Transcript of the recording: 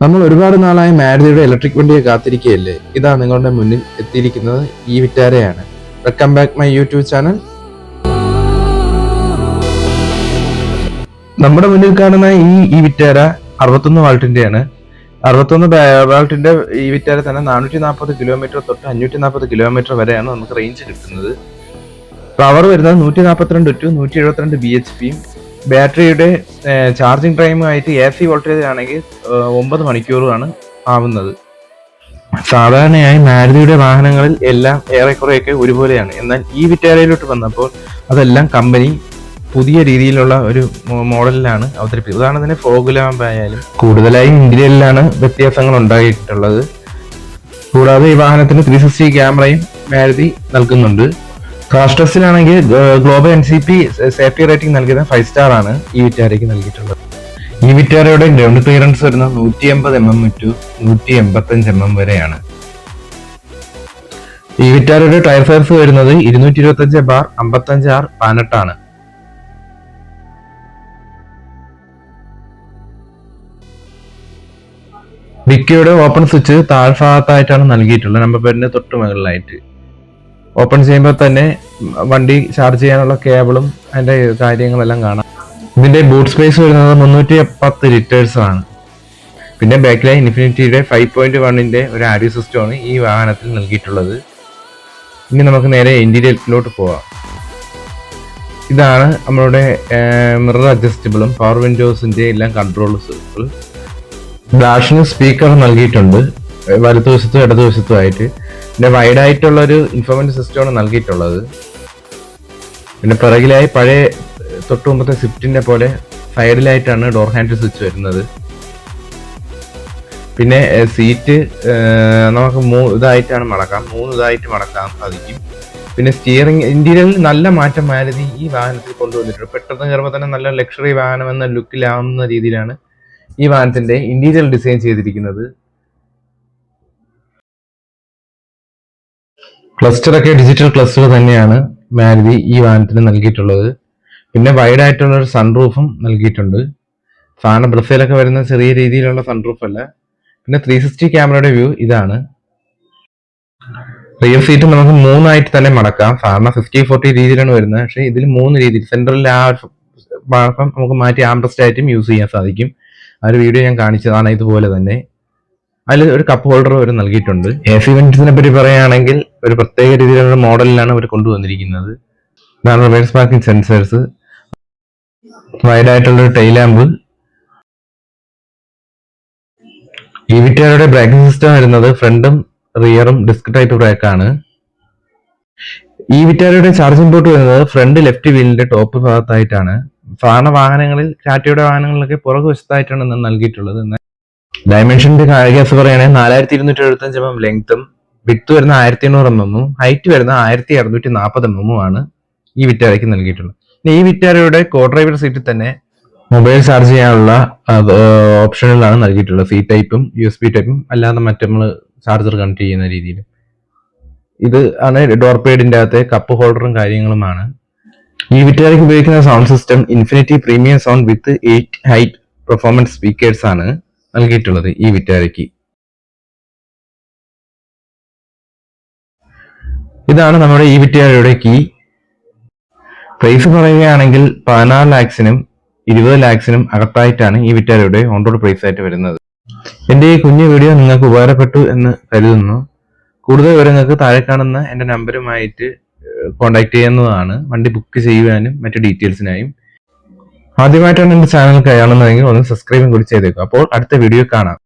നമ്മൾ ഒരുപാട് നാളായി മാരുതിയുടെ ഇലക്ട്രിക് വണ്ടിയെ കാത്തിരിക്കുകയല്ലേ. ഇതാ നിങ്ങളുടെ മുന്നിൽ എത്തിയിരിക്കുന്നത് ഈ വിറ്റാരയാണ്. Welcome back my YouTube channel. നമ്മുടെ മുന്നിൽ കാണുന്ന ഈ വിറ്റാര 61 വാൾട്ടിന്റെയാണ്. 61 വാൾട്ടിന്റെ ഈ വിറ്റാര തന്നെ 440 കിലോമീറ്റർ തൊട്ട് 540 കിലോമീറ്റർ വരെയാണ് നമുക്ക് റേഞ്ച് കിട്ടുന്നത്. പവർ വരുന്നത് 142 ടു 172 BHP. ബാറ്ററിയുടെ ചാർജിങ് ടൈമുമായിട്ട് AC വോൾട്ടേജ് ആണെങ്കിൽ 9 മണിക്കൂറാണ് ആവുന്നത്. സാധാരണയായി മാരുതിയുടെ വാഹനങ്ങളിൽ എല്ലാം ഏറെക്കുറെയൊക്കെ ഒരുപോലെയാണ്. എന്നാൽ ഈ വിറ്റാരയിലോട്ട് വന്നപ്പോൾ അതെല്ലാം കമ്പനി പുതിയ രീതിയിലുള്ള ഒരു മോഡലിലാണ് അവതരിപ്പിച്ചത്. ഉദാഹരണത്തിന് ഫോഗ് ലാമ്പ് ആയാലും കൂടുതലായും ഇന്ത്യയിലാണ് വ്യത്യാസങ്ങൾ ഉണ്ടായിട്ടുള്ളത്. കൂടാതെ ഈ വാഹനത്തിന് 360 ക്യാമറയും മാരുതി നൽകുന്നുണ്ട്. ക്രാഷ് ടെസ്റ്റിലാണെങ്കിൽ ഗ്ലോബൽ NCP സേഫ്റ്റി റേറ്റിംഗ് നൽകിയത് 5 സ്റ്റാർ ആണ് ഈ വിറ്റാരയ്ക്ക് നൽകിയിട്ടുള്ളത്. ഈ വിറ്റാരയുടെ ഗ്രൗണ്ട് ക്ലിയറൻസ് വരുന്നത് 180 mm ടു 185 mm വരെയാണ്. ഈ വിറ്റാരയുടെ ടയർ സൈസ് വരുന്നത് 225/55R 18 ആണ്. ഡിക്കിയുടെ ഓപ്പൺ സ്വിച്ച് താഴ്ഭാഗത്തായിട്ടാണ് നൽകിയിട്ടുള്ളത്. നമ്പർ പ്ലേറ്റിന്റെ തൊട്ട് മുകളിലായിട്ട്. ഓപ്പൺ ചെയ്യുമ്പോൾ തന്നെ വണ്ടി ചാർജ് ചെയ്യാനുള്ള കേബിളും അതിന്റെ കാര്യങ്ങളെല്ലാം കാണാം. ഇതിന്റെ ബൂട്ട് സ്പേസ് വരുന്നത് 310 ലിറ്റേഴ്സ് ആണ്. പിന്നെ ബാക്കിലെ ഇൻഫിനിറ്റിയുടെ 5.1ന്റെ ഒരു ആഡിയോ സിസ്റ്റമാണ് ഈ വാഹനത്തിൽ നൽകിയിട്ടുള്ളത്. ഇനി നമുക്ക് നേരെ ഇന്റീരിയറിലോട്ട് പോവാം. ഇതാണ് നമ്മളുടെ മിറർ അഡ്ജസ്റ്റബിളും പവർ വിൻഡോസിന്റെ എല്ലാം കൺട്രോൾസുകൾ. ഡാഷിന് സ്പീക്കർ നൽകിയിട്ടുണ്ട് വലതുവശത്തും ഇടതുവശത്തുമായിട്ട്. പിന്നെ വൈഡ് ആയിട്ടുള്ള ഒരു ഇൻഫോർമെന്റ് സിസ്റ്റമാണ് നൽകിയിട്ടുള്ളത്. പിന്നെ പിറകിലായി പഴയ തൊട്ടു മുമ്പത്തെ സ്വിഫ്റ്റിന്റെ പോലെ സൈഡിലായിട്ടാണ് ഡോർ ഹാൻഡിൽ സ്വിച്ച് വരുന്നത്. പിന്നെ സീറ്റ് നമുക്ക് ഇതായിട്ടാണ് മടക്കാം, 3 ഇതായിട്ട് മടക്കാൻ സാധിക്കും. പിന്നെ സ്റ്റിയറിംഗ് ഇന്റീരിയറിൽ നല്ല മാറ്റം മാരുതി ഈ വാഹനത്തിൽ കൊണ്ടുവന്നിട്ടുണ്ട്. പെട്ടെന്ന് കയറുമ്പോൾ തന്നെ നല്ല ലക്ഷറി വാഹനം എന്ന ലുക്കിലാവുന്ന രീതിയിലാണ് ഈ വാഹനത്തിന്റെ ഇന്റീരിയർ ഡിസൈൻ ചെയ്തിരിക്കുന്നത്. ക്ലസ്റ്ററൊക്കെ ഡിജിറ്റൽ ക്ലസ്റ്റർ തന്നെയാണ് മാരുതി ഈ വാഹനത്തിന് നൽകിയിട്ടുള്ളത്. പിന്നെ വൈഡ് ആയിട്ടുള്ള ഒരു സൺറൂഫും നൽകിയിട്ടുണ്ട്. സാധാരണ ബ്രസയിലൊക്കെ വരുന്ന ചെറിയ രീതിയിലുള്ള സൺറൂഫ് അല്ല. പിന്നെ 360 ക്യാമറയുടെ വ്യൂ ഇതാണ്. റിയർ സീറ്റ് നമുക്ക് 3 ആയിട്ട് തന്നെ മടക്കാം. സാധാരണ 50-40 രീതിയിലാണ് വരുന്നത്. പക്ഷേ ഇതിൽ 3 രീതിയിൽ സെൻട്രലിൽ ആ ഭാഗം നമുക്ക് മാറ്റി ആംബ്രസ്റ്റ് ആയിട്ടും യൂസ് ചെയ്യാൻ സാധിക്കും. ആ ഒരു വീഡിയോ ഞാൻ കാണിച്ചതാണ്. ഇതുപോലെ തന്നെ അതിൽ ഒരു കപ്പ് ഹോൾഡർ അവർ നൽകിയിട്ടുണ്ട്. AC വെന്റ്സിനെ പറ്റി പറയുകയാണെങ്കിൽ ഒരു പ്രത്യേക രീതിയിലുള്ള മോഡലിലാണ് അവർ കൊണ്ടുവന്നിരിക്കുന്നത്. ഇതാണ് റിവേഴ്സ് പാർക്കിംഗ് സെൻസേഴ്സ്, വൈഡ് ആയിട്ടുള്ള ഒരു ടെയിൽ ലാമ്പ്. ഈ വിറ്റാരയുടെ ബ്രേക്കിംഗ് സിസ്റ്റം വരുന്നത് ഫ്രണ്ടും റിയറും ഡിസ്ക് ടൈപ്പ് ബ്രേക്കാണ്. ഈ വിറ്റാരയുടെ ചാർജിംഗ് പോർട്ട് വരുന്നത് ഫ്രണ്ട് ലെഫ്റ്റ് വീലിന്റെ ടോപ്പ് ഭാഗത്തായിട്ടാണ്. സാധാരണ വാഹനങ്ങളിൽ ടാറ്റയുടെ വാഹനങ്ങളിലൊക്കെ പുറകുവശത്തായിട്ടാണ് നൽകിയിട്ടുള്ളത്. ഡയമെൻഷന്റെ കേസ് പറയുകയാണെങ്കിൽ 4275 mm ലെങ്ത്തും വിഡ്ത്ത് വരുന്ന 1800 mm ഹൈറ്റ് വരുന്ന 1640 mm ആണ് ഈ വിറ്റാരയ്ക്ക് നൽകിയിട്ടുള്ളത്. ഈ വിറ്റാരയുടെ കോ ഡ്രൈവർ സീറ്റിൽ തന്നെ മൊബൈൽ ചാർജ് ചെയ്യാനുള്ള ഓപ്ഷനുകളാണ് നൽകിയിട്ടുള്ളത്. C ടൈപ്പും USB ടൈപ്പും അല്ലാതെ മറ്റു നമ്മൾ ചാർജർ കണക്ട് ചെയ്യുന്ന രീതിയിൽ. ഇത് ആണ് ഡോർ പേഡിന്റെ അകത്തെ കപ്പ് ഹോൾഡറും കാര്യങ്ങളുമാണ്. ഈ വിറ്റാരയ്ക്ക് ഉപയോഗിക്കുന്ന sound system infinity premium sound with 8 high performance speakers ആണ് നൽകിയിട്ടുള്ളത് ഈ വിറ്റാരയ്ക്ക്. ഇതാണ് നമ്മുടെ ഈ വിറ്റാരയുടെ കീ. പ്രൈസ് പറയുകയാണെങ്കിൽ 16 lakhsനും 20 lakhsനും അകത്തായിട്ടാണ് ഈ വിറ്റാരയുടെ ഓൺ റോഡ് പ്രൈസ് ആയിട്ട് വരുന്നത്. എന്റെ ഈ കുഞ്ഞു വീഡിയോ നിങ്ങൾക്ക് ഉപകാരപ്പെട്ടു എന്ന് കരുതുന്നു. കൂടുതൽ വിവരങ്ങൾക്ക് താഴെ കാണുന്ന എന്റെ നമ്പറുമായിട്ട് കോൺടാക്ട് ചെയ്യുന്നതാണ്. വണ്ടി ബുക്ക് ചെയ്യുവാനും മറ്റു ഡീറ്റെയിൽസിനായും. ആദ്യമായിട്ടാണ് എന്റെ ചാനൽ കാണുന്നതെങ്കിൽ ഒന്ന് സബ്സ്ക്രൈബും കൂടി ചെയ്തേക്കും. അപ്പോൾ അടുത്ത വീഡിയോ കാണാം.